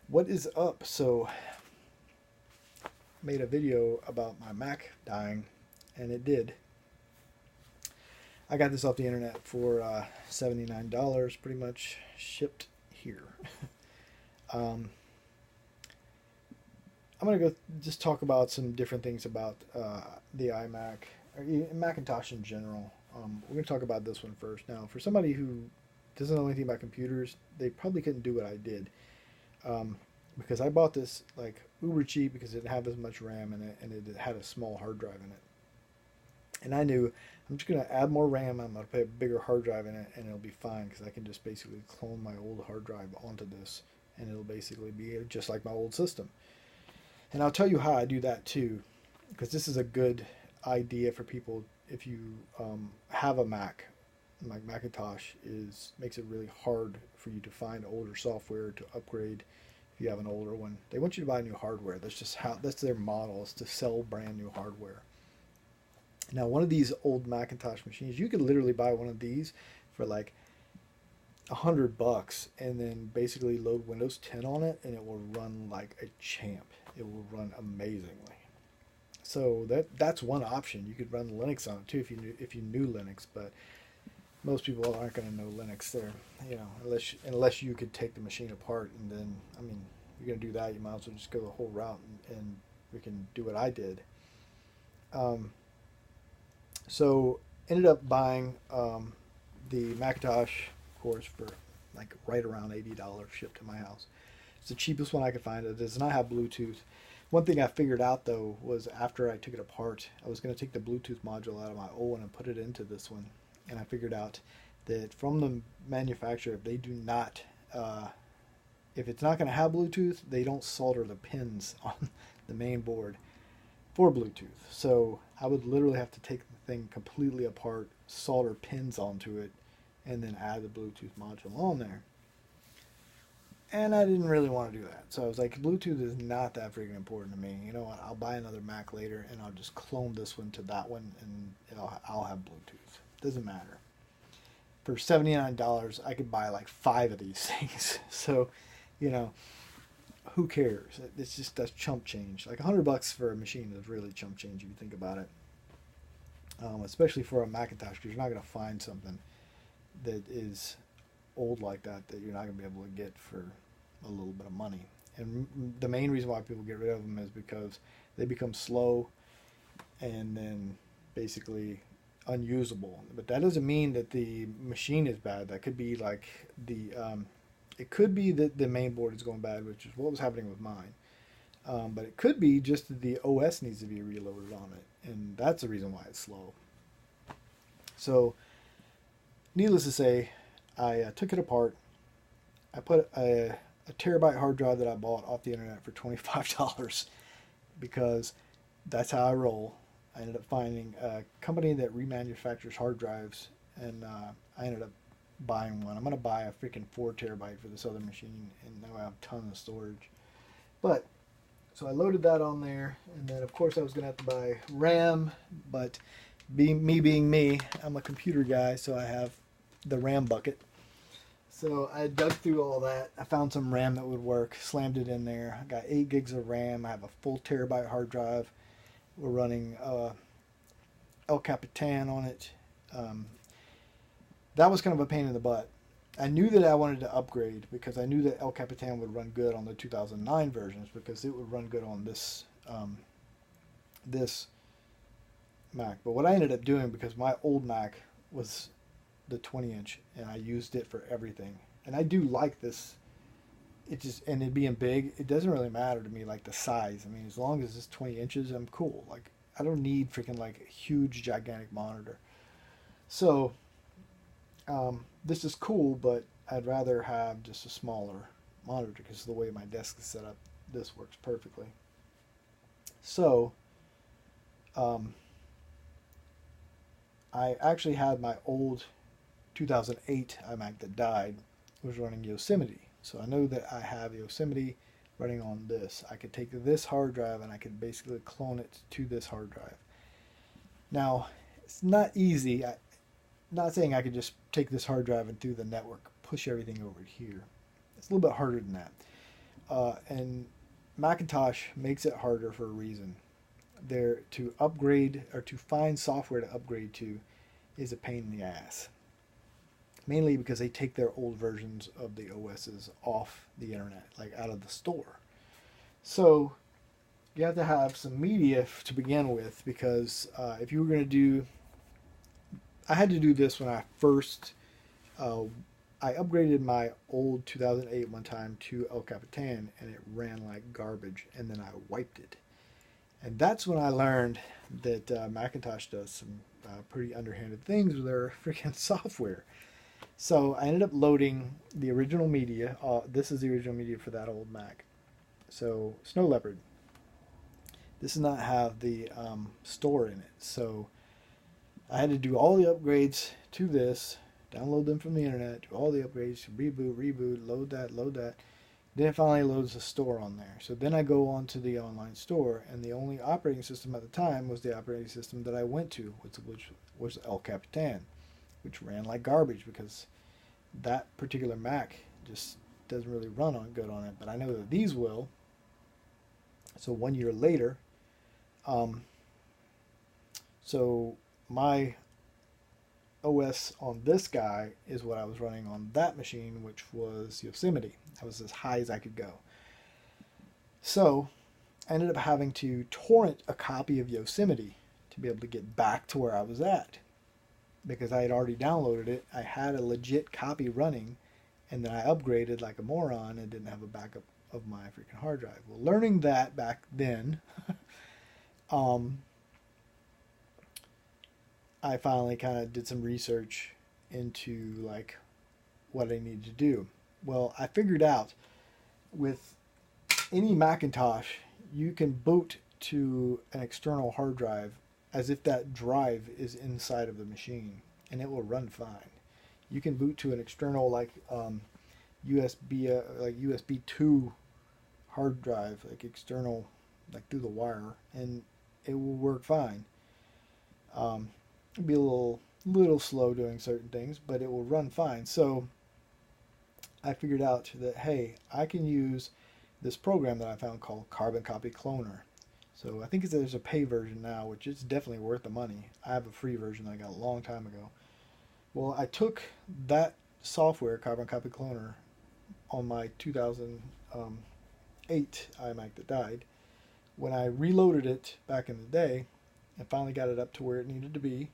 What is up? So, made a video about my Mac dying, and it did. I got this off the internet for $79, pretty much shipped here. um, I'm gonna go just talk about some different things about the iMac, or Macintosh in general. We're gonna talk about this one first. Now, for somebody who doesn't know anything about computers, they probably couldn't do what I did. Um, because I bought this like uber cheap because it didn't have as much RAM in it and it had a small hard drive in it. And I knew I'm just going to add more RAM, I'm going to put a bigger hard drive in it, and it'll be fine because I can just basically clone my old hard drive onto this and it'll basically be just like my old system. And I'll tell you how I do that too, because this is a good idea for people if you have a Mac. Like Macintosh is makes it really hard for you to find older software to upgrade if you have an older one. They want you to buy new hardware. That's just how that's their model is to sell brand new hardware. Now, one of these old Macintosh machines, you could literally buy one of these for like $100 and then basically load Windows 10 on it and it will run like a champ. It will run amazingly. So that's one option. You could run Linux on it too if you knew Linux, but most people aren't going to know Linux there, unless you could take the machine apart and then, I mean, you're going to do that, you might as well just go the whole route and we can do what I did. Um, so ended up buying the Macintosh, of course, for like right around $80 shipped to my house. It's the cheapest one I could find. It does not have Bluetooth. One thing I figured out though was after I took it apart, I was going to take the Bluetooth module out of my old one and put it into this one. And I figured out that from the manufacturer, if they do not, if it's not going to have Bluetooth, they don't solder the pins on the main board for Bluetooth. So I would literally have to take the thing completely apart, solder pins onto it, and then add the Bluetooth module on there. And I didn't really want to do that. So I was like, Bluetooth is not that freaking important to me. You know what? I'll buy another Mac later and I'll just clone this one to that one and I'll have Bluetooth. Doesn't matter. For $79, I could buy like 5 of these things. So, who cares? It's just that's chump change. Like $100 for a machine is really chump change if you think about it. Especially for a Macintosh, because you're not going to find something that is old like that you're not going to be able to get for a little bit of money. And the main reason why people get rid of them is because they become slow and then basically unusable. But that doesn't mean that the machine is bad. That could be like it could be that the main board is going bad, which is what was happening with mine. But it could be just that the OS needs to be reloaded on it, and that's the reason why it's slow. So, needless to say, I took it apart. I put a terabyte hard drive that I bought off the internet for $25 because that's how I roll. I ended up finding a company that remanufactures hard drives, and I ended up buying one. I'm going to buy a freaking 4 terabyte for this other machine, and now I have a ton of storage. But, so I loaded that on there, and then of course I was going to have to buy RAM, but being me, I'm a computer guy, so I have the RAM bucket. So I dug through all that. I found some RAM that would work, slammed it in there. I got 8 gigs of RAM. I have a full terabyte hard drive. We're running El Capitan on it. That was kind of a pain in the butt. I knew that I wanted to upgrade because I knew that El Capitan would run good on the 2009 versions because it would run good on this Mac. But what I ended up doing, because my old Mac was the 20-inch and I used it for everything, and I do like this. And it being big, it doesn't really matter to me, like the size. I mean, as long as it's 20 inches, I'm cool. Like, I don't need freaking like a huge, gigantic monitor. So, this is cool, but I'd rather have just a smaller monitor because the way my desk is set up, this works perfectly. So, I actually had my old 2008 iMac that died. It was running Yosemite. So I know that I have Yosemite running on this. I could take this hard drive and I could basically clone it to this hard drive. Now, it's not easy. I'm not saying I could just take this hard drive and through the network push everything over here. It's a little bit harder than that. And Macintosh makes it harder for a reason. There to upgrade or to find software to upgrade to is a pain in the ass. Mainly because they take their old versions of the OSs off the internet, like out of the store. So you have to have some media to begin with, because if you were going to do, I had to do this when I first, I upgraded my old 2008 one time to El Capitan, and it ran like garbage, and then I wiped it. And that's when I learned that Macintosh does some pretty underhanded things with their freaking software. So I ended up loading the original media. This is the original media for that old Mac. So Snow Leopard. This does not have the store in it. So I had to do all the upgrades to this, download them from the internet, do all the upgrades, reboot, load that. Then it finally loads the store on there. So then I go on to the online store, and the only operating system at the time was the operating system that I went to, which was El Capitan, which ran like garbage because that particular Mac just doesn't really run on good on it. But I know that these will. So 1 year later, so my OS on this guy is what I was running on that machine, which was Yosemite. That was as high as I could go. So I ended up having to torrent a copy of Yosemite to be able to get back to where I was at, because I had already downloaded it. I had a legit copy running, and then I upgraded like a moron and didn't have a backup of my freaking hard drive. Well, learning that back then, I finally kind of did some research into like what I needed to do. Well, I figured out with any Macintosh, you can boot to an external hard drive as if that drive is inside of the machine, and it will run fine. You can boot to an external like USB 2 hard drive, like external, like through the wire, and it will work fine. It'll be a little slow doing certain things, but it will run fine. So I figured out that, hey, I can use this program that I found called Carbon Copy Cloner. So I think there's a pay version now, which is definitely worth the money. I have a free version that I got a long time ago. Well, I took that software, Carbon Copy Cloner, on my 2008 iMac that died. When I reloaded it back in the day and finally got it up to where it needed to be,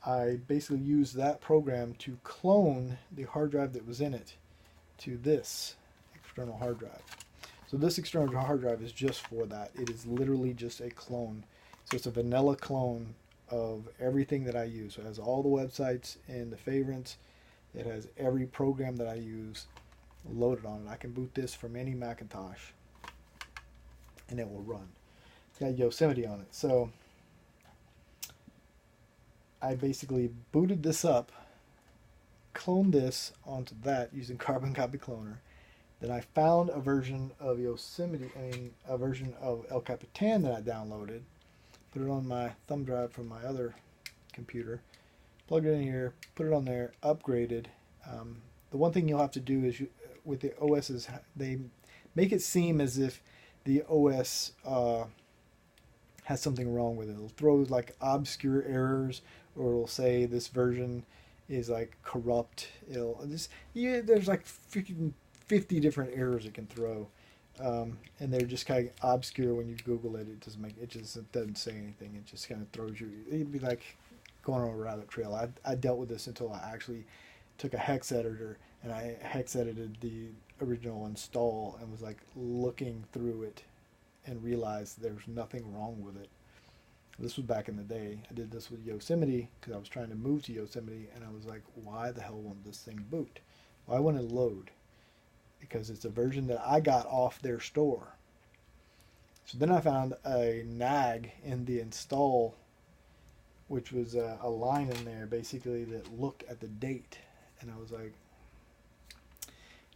I basically used that program to clone the hard drive that was in it to this external hard drive. So this external hard drive is just for that. It is literally just a clone. So it's a vanilla clone of everything that I use. So it has all the websites and the favorites. It has every program that I use loaded on it. I can boot this from any Macintosh and it will run. It's got Yosemite on it. So I basically booted this up, cloned this onto that using Carbon Copy Cloner. Then I found a version of a version of El Capitan that I downloaded, put it on my thumb drive from my other computer, plugged it in here, put it on there, upgraded. The one thing you'll have to do is with the OSs, they make it seem as if the OS has something wrong with it. It'll throw like obscure errors, or it'll say this version is like corrupt. There's like freaking 50 different errors it can throw, and they're just kind of obscure. When you Google it, it doesn't say anything. It just kind of throws you. It'd be like going on a rabbit trail. I dealt with this until I actually took a hex editor and I hex edited the original install and was like looking through it and realized there was nothing wrong with it. This was back in the day. I did this with Yosemite because I was trying to move to Yosemite, and I was like, why the hell won't this thing boot? Why won't it load? Because it's a version that I got off their store. So then I found a nag in the install, which was a line in there basically that looked at the date. And I was like,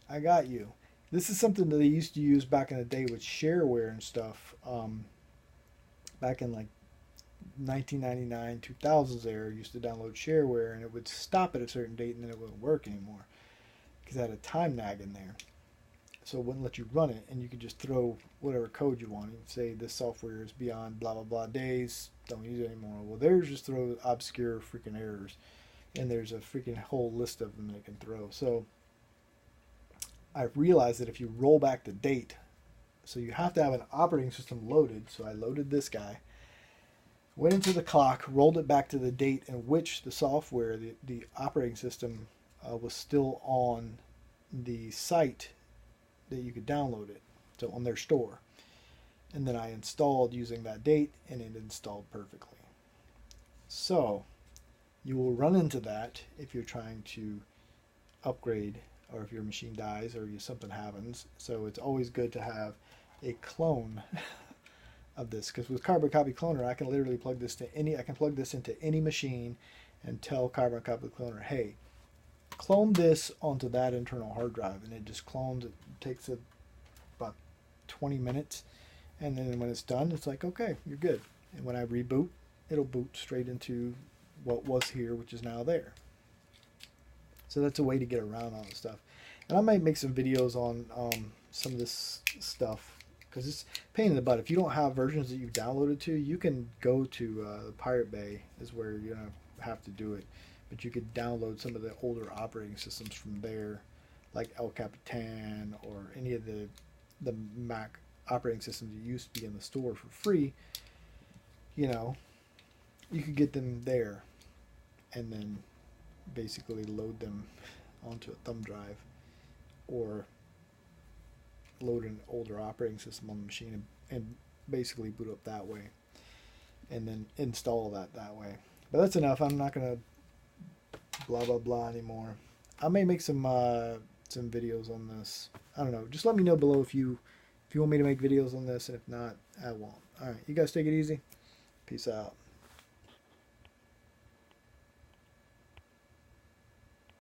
I got you. This is something that they used to use back in the day with shareware and stuff. Back in like 1999, 2000s there, used to download shareware and it would stop at a certain date and then it wouldn't work anymore because it had a time nag in there. so it wouldn't let you run it, and you could just throw whatever code you want. You could say this software is beyond blah blah blah days, don't use it anymore. Well, there's just throw obscure freaking errors, and there's a freaking whole list of them that it can throw. So I realized that if you roll back the date, so you have to have an operating system loaded. So I loaded this guy, went into the clock, rolled it back to the date in which the software, the operating system, was still on the site that you could download it, so on their store. And then I installed using that date, and it installed perfectly. So you will run into that if you're trying to upgrade, or if your machine dies or something happens. So it's always good to have a clone of this, because with Carbon Copy Cloner I can literally plug this into any machine and tell Carbon Copy Cloner, hey, clone this onto that internal hard drive, and it just clones. It takes about 20 minutes, and then when it's done, it's like, okay, you're good. And when I reboot, it'll boot straight into what was here, which is now there. So that's a way to get around all this stuff. And I might make some videos on some of this stuff, because it's a pain in the butt. If you don't have versions that you've downloaded to, you can go to Pirate Bay is where you're going to have to do it. But you could download some of the older operating systems from there, like El Capitan or any of the Mac operating systems that used to be in the store for free. You know, you could get them there and then basically load them onto a thumb drive, or load an older operating system on the machine and basically boot up that way, and then install that way. But that's enough. I'm not going to blah blah blah anymore. I may make some videos on this. I don't know. Just let me know below if you want me to make videos on this, and if not, I won't. All right, you guys take it easy. Peace out.